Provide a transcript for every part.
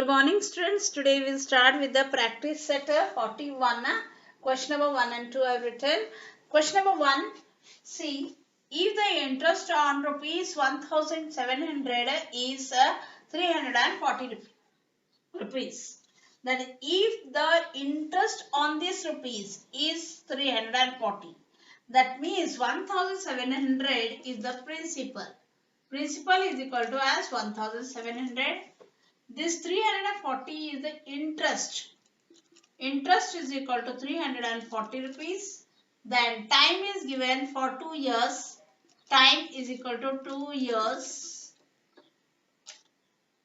Good morning, students. Today we'll start with the practice set 41. Question number 1 and 2 I've written. Question number 1. See, if the interest on rupees 1700 is 340 rupees. That is, if the interest on this rupees is 340, that means 1700 is the principal. Principal is equal to as 1700. This 340 is the interest. Interest is equal to 340 rupees. Then time is given for 2 years. Time is equal to 2 years.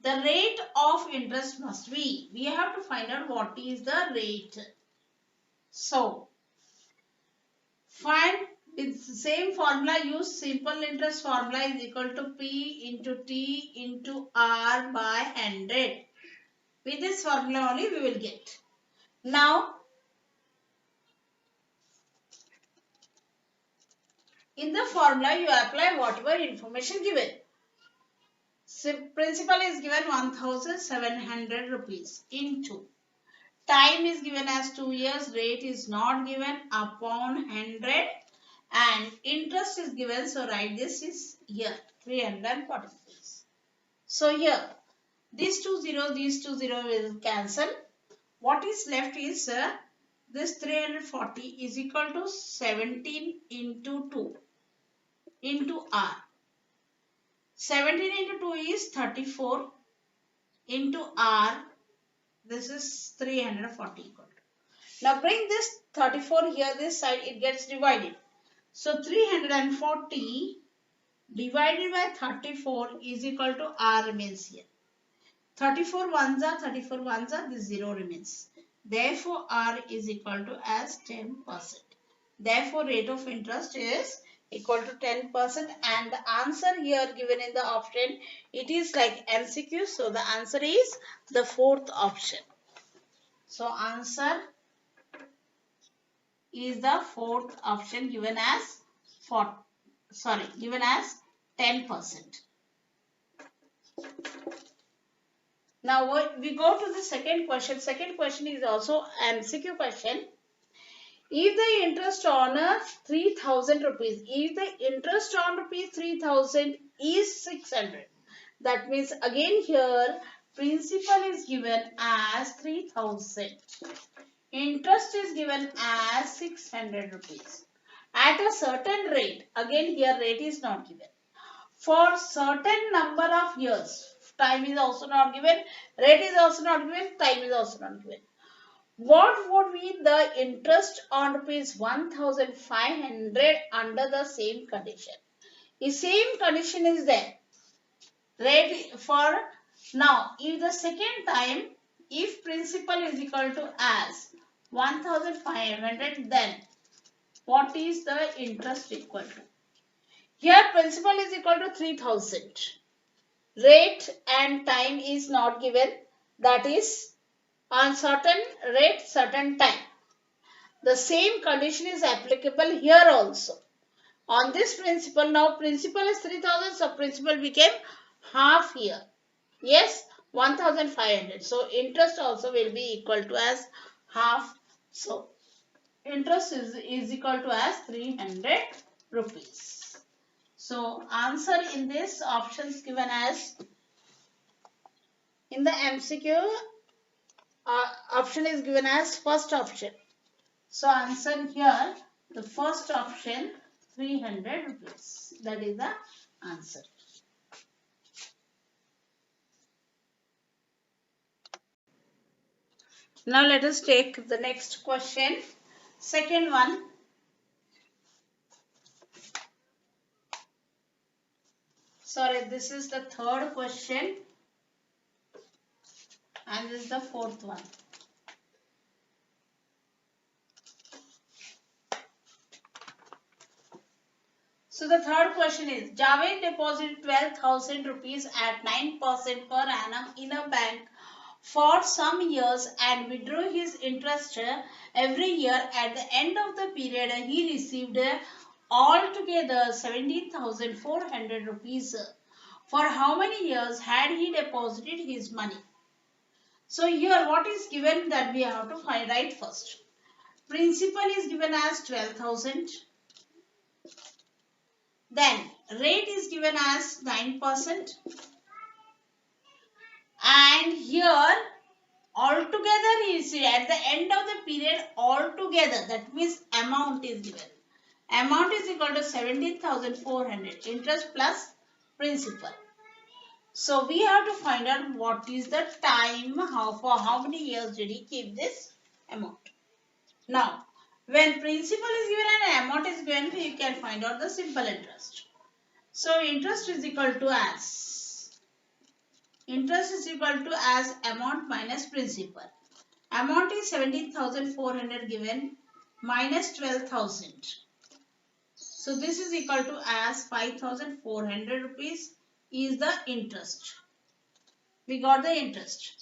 The rate of interest must be. We have to find out what is the rate. So, find with the same formula, use simple interest formula is equal to P into T into R by 100. With this formula only we will get. Now, in the formula you apply whatever information given. Principal is given 1700 rupees into time is given as 2 years, rate is not given, upon 100, and interest is given, so write this is here 340 rupees. So here these two zeros will cancel. What is left is this 340 is equal to 17 into 2 into R. 17 into 2 is 34 into R. This is 340 equal to. Now bring this 34 here, this side, it gets divided. So 340 divided by 34 is equal to R remains here. 34 ones are, this 0 remains. Therefore, R is equal to as 10%. Therefore, rate of interest is equal to 10%, and the answer here given in the option, it is like MCQ. So, the answer is the fourth option. So, answer is the fourth option given as 10%. Now, we go to the second question. Second question is also MCQ question. If the interest on 3000 rupees, if the interest on rupees 3000 is 600, that means again here principal is given as 3000. Interest is given as 600 rupees. At a certain rate, again here rate is not given. For certain number of years, time is also not given, rate is also not given, time is also not given. What would be the interest on rupees 1500 under the same condition? The same condition is there. Rate for now, if the second time, if principal is equal to as 1500, then what is the interest equal to? Here principal is equal to 3000. Rate and time is not given. That is on certain rate, certain time. The same condition is applicable here also. On this principal, now principal is 3000, so principal became half here. Yes, 1500. So interest also will be equal to as half. So interest is equal to as 300 rupees. So answer in this options given as in the MCQ option is given as first option. So answer here the first option 300 rupees. That is the answer. Now let us take the next question. Second one. Sorry, this is the third question. And this is the fourth one. So the third question is, Javed deposited 12,000 rupees at 9% per annum in a bank for some years and withdrew his interest every year. At the end of the period, he received altogether 17,400 rupees. For how many years had he deposited his money? So here what is given that we have to find right first. Principal is given as 12,000. Then rate is given as 9%. And here altogether is at the end of the period altogether, that means amount is given. Amount is equal to 17,400 interest plus principal. So we have to find out what is the time, for how many years did he keep this amount. Now when principal is given and amount is given, you can find out the simple interest. So interest is equal to as amount minus principal. Amount is 17,400 given minus 12,000. So this is equal to as 5,400 rupees is the interest. We got the interest.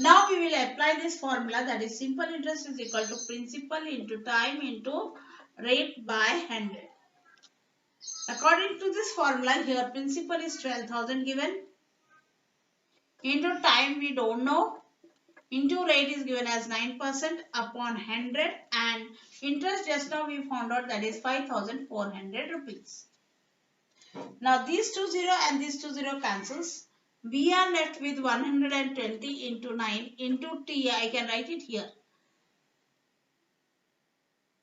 Now we will apply this formula, that is simple interest is equal to principal into time into rate by 100. According to this formula, here principal is 12,000 given, into time we don't know, into rate is given as 9% upon 100, and interest just now we found out that is 5,400 rupees. Now these 20 and these 20 cancels. We are left with 120 into 9 into T. I can write it here.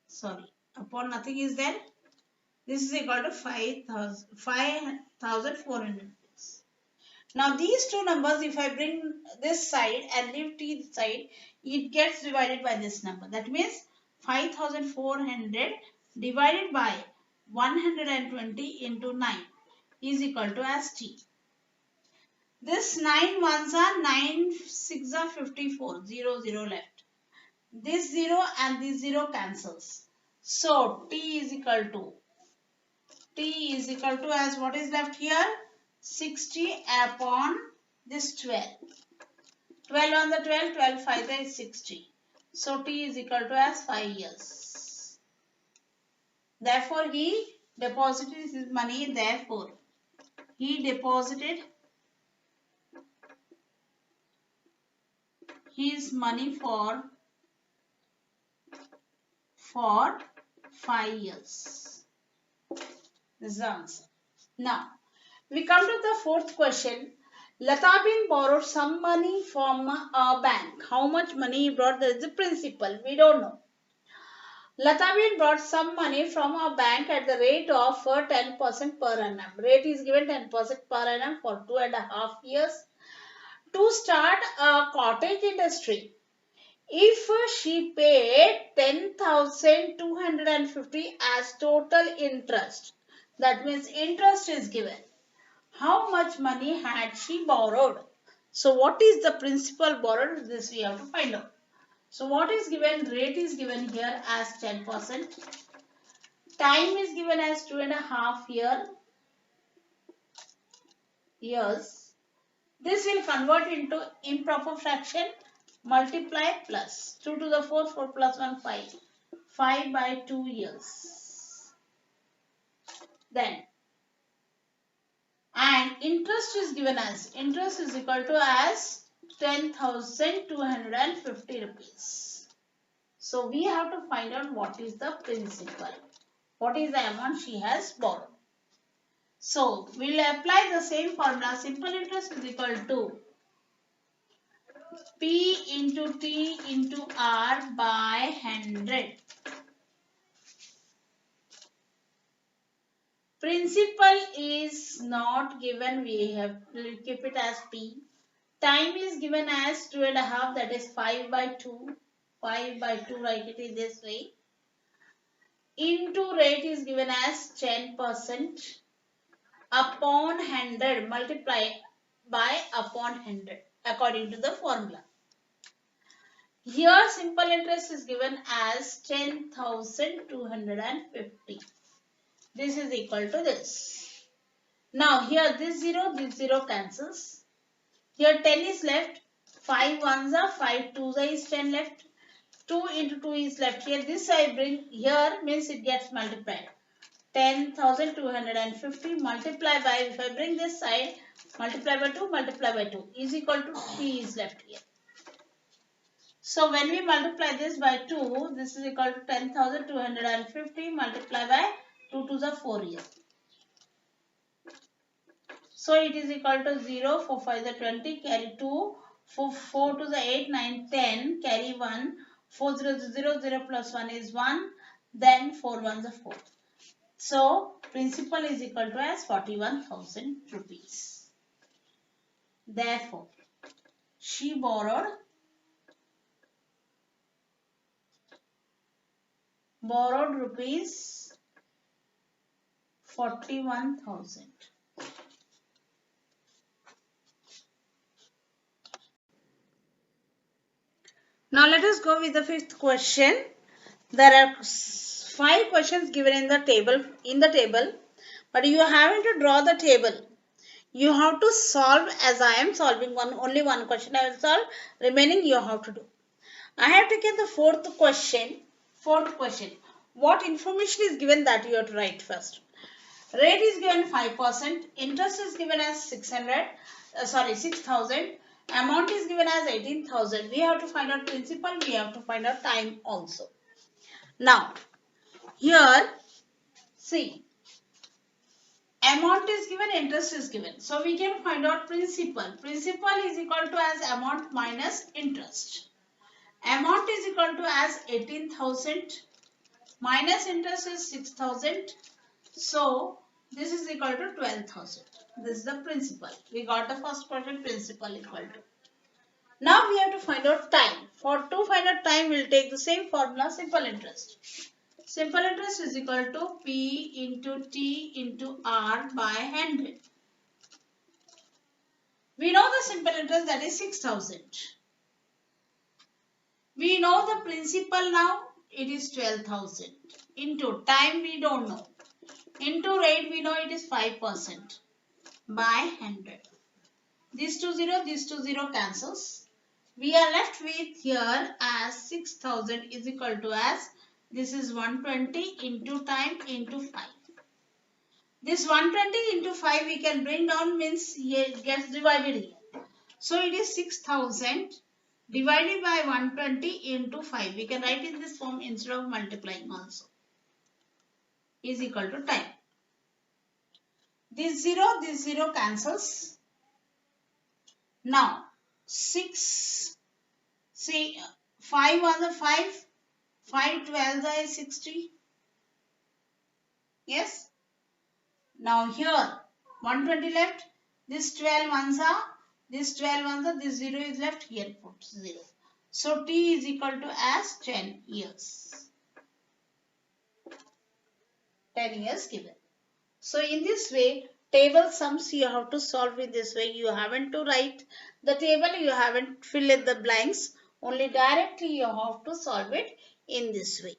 Sorry, upon nothing is there. This is equal to 5,400. Now these two numbers, if I bring this side and leave T side, it gets divided by this number. That means 5,400 divided by 120 into 9 is equal to as T. This 9 ones are 9 6 are 54, 0 0 left. This 0 and this 0 cancels. So T is equal to as what is left here? 60 upon this 12. 12 on the 12, 12 5 is 60. So T is equal to as 5 years. Therefore he deposited his money. Therefore he deposited his money for 5 years. This is the answer. Now we come to the fourth question. Latabin borrowed some money from a bank. How much money he brought? That is the principal. We don't know. Latabin brought some money from a bank at the rate of 10% per annum. Rate is given 10% per annum for 2.5 years to start a cottage industry. If she paid 10,250 as total interest, that means interest is given. How much money had she borrowed? So what is the principal borrowed? This we have to find out. So what is given? Rate is given here as 10%. Time is given as 2.5 years. This will convert into improper fraction. Multiply plus 2 to the 4, 4 plus 1, 5. 5 by 2 years. Then, and interest is given as, interest is equal to as 10,250 rupees. So we have to find out what is the principal. What is the amount she has borrowed. So we will apply the same formula. Simple interest is equal to P into T into R by 100. Principal is not given. We have to keep it as P. Time is given as 2.5, that is 5 by 2. 5 by 2, write it in this way. Into rate is given as 10% upon 100, multiply by upon 100 according to the formula. Here simple interest is given as 10,250. This is equal to this. Now here this 0 cancels. Here 10 is left. 5 ones are 5 twos is 10 left. 2 into 2 is left. Here this I bring here means it gets multiplied. 10,250 multiply by, if I bring this side, multiply by 2 is equal to T is left here. So when we multiply this by 2, this is equal to 10,250 multiplied by 2 to the 4 years. So it is equal to 0, 4 5 the 20, carry 2, 4 to the 8, 9, 10, carry 1, 4 0 0 0 plus 1 is 1, then 4 1 the 4. So principal is equal to as 41,000 rupees. Therefore, she borrowed rupees 41,000. Now let us go with the fifth question. There are 5 questions given in the table, but you are having to draw the table. You have to solve, as I am solving only one question I will solve, remaining you have to do. I have taken the fourth question. What information is given that you have to write first? Rate is given 5%, interest is given as 6,000, amount is given as 18,000. We have to find out principal, we have to find out time also. Now, here, see, amount is given, interest is given. So, we can find out principal. Principal is equal to as amount minus interest. Amount is equal to as 18,000 minus interest is 6,000. So, this is equal to 12,000. This is the principal. We got the first question, principal equal to. Now, we have to find out time. To find out time, we will take the same formula, simple interest. Simple interest is equal to P into T into R by 100. We know the simple interest, that is 6,000. We know the principal now, it is 12,000. Into time, we don't know. Into rate, we know it is 5% by 100. This 0 cancels. We are left with here as 6,000 is equal to as, this is 120 into time into 5. This 120 into 5 we can bring down, means here it gets divided here. So it is 6,000 divided by 120 into 5. We can write in this form instead of multiplying also. Is equal to time. This 0 cancels. Now 6, see 5 on the 5, 5 12 is 60. Yes. Now here 120 left, this 12 ones are, this 0 is left, here put 0. So T is equal to as 10 years. 10 years given. So in this way, table sums you have to solve in this way. You haven't to write the table, you haven't fill in the blanks. Only directly you have to solve it in this way.